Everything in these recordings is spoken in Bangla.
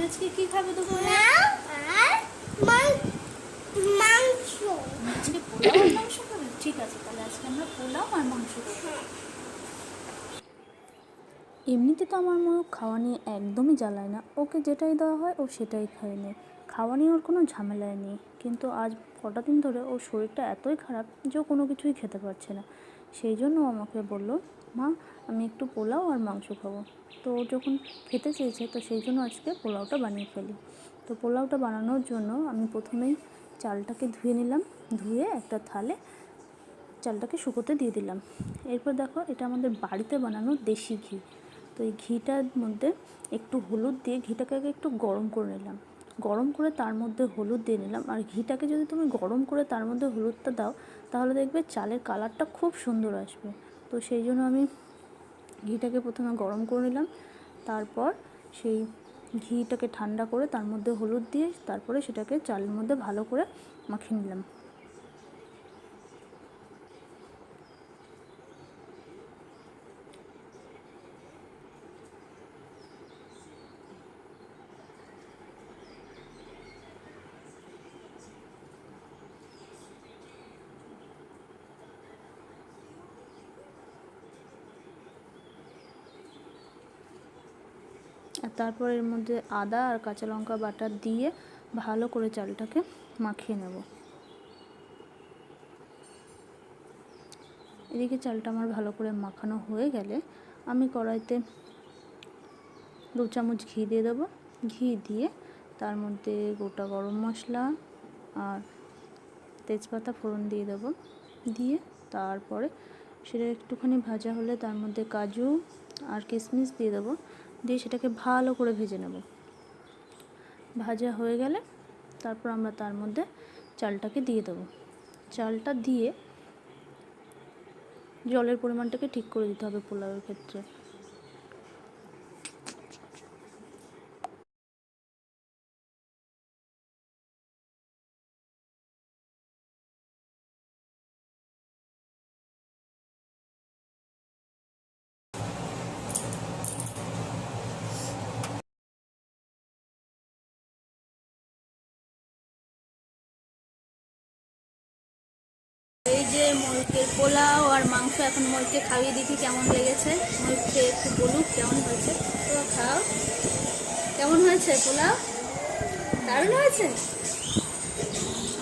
আজকে কি খাবে দুপুরে? আজকে পোলাও আর মাংস খাবে? ঠিক আছে, তাহলে আজকে আমরা পোলাও আর মাংস খাবো। এমনিতে তো আমার মা খাওয়া নিয়ে একদমই জ্বালায় না, ওকে যেটাই দেওয়া হয় ও সেটাই খায় নেয়, খাওয়া নিয়ে ওর কোনো ঝামেলায় নেই। কিন্তু আজ কটা দিন ধরে ওর শরীরটা এতই খারাপ যে ও কোনো কিছুই খেতে পারছে না। সেই জন্য আমাকে বলল, মা আমি একটু পোলাও আর মাংস খাবো। তো ও যখন খেতে চেয়েছে তো সেই জন্য আজকে পোলাওটা বানিয়ে ফেলি। তো পোলাওটা বানানোর জন্য আমি প্রথমেই চালটাকে ধুয়ে নিলাম, ধুয়ে একটা থালে চালটাকে শুকোতে দিয়ে দিলাম। এরপর দেখো, এটা আমাদের বাড়িতে বানানো দেশি ঘি। তো এই ঘিটার মধ্যে একটু হলুদ দিয়ে ঘিটাকে আগে একটু গরম করে নিলাম, গরম করে তার মধ্যে হলুদ দিয়ে নিলাম। আর ঘিটাকে যদি তুমি গরম করে তার মধ্যে হলুদটা দাও তাহলে দেখবে চালের কালারটা খুব সুন্দর আসবে। তো সেই জন্য আমি ঘিটাকে প্রথমে গরম করে নিলাম, তারপর সেই ঘিটাকে ঠান্ডা করে তার মধ্যে হলুদ দিয়ে তারপরে সেটাকে চালের মধ্যে ভালো করে মাখিয়ে নিলাম। আর তারপর এর মধ্যে আদা আর কাঁচা লঙ্কা বাটা দিয়ে ভালো করে চালটাকে মাখিয়ে নেব। এদিকে চালটা আমার ভালো করে মাখানো হয়ে গেলে আমি কড়াইতে 2 চামচ ঘি দিয়ে দেবো। ঘি দিয়ে তার মধ্যে গোটা গরম মশলা আর তেজপাতা ফোড়ন দিয়ে দেবো। দিয়ে তারপরে সেটা একটুখানি ভাজা হলে তার মধ্যে কাজু আর কিশমিশ দিয়ে দেবো, দিয়ে সেটাকে ভালো করে ভেজে নেব। ভাজা হয়ে গেলে তারপর আমরা তার মধ্যে চালটাকে দিয়ে দেবো। চালটা দিয়ে জলের পরিমাণটাকে ঠিক করে দিতে হবে পোলাওয়ের ক্ষেত্রে। এই যে ময়ূকের পোলাও আর মাংস এখন ময়ূরকে খাইয়ে দেখি কেমন লেগেছে। ময়ূরকে একটু বলুক কেমন হয়েছে। তো খাও, কেমন হয়েছে পোলাও? দারুণ হয়েছে।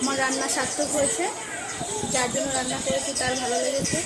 আমার রান্না সার্থক হয়েছে, যার জন্য রান্না করেছি তার ভালো লেগেছে।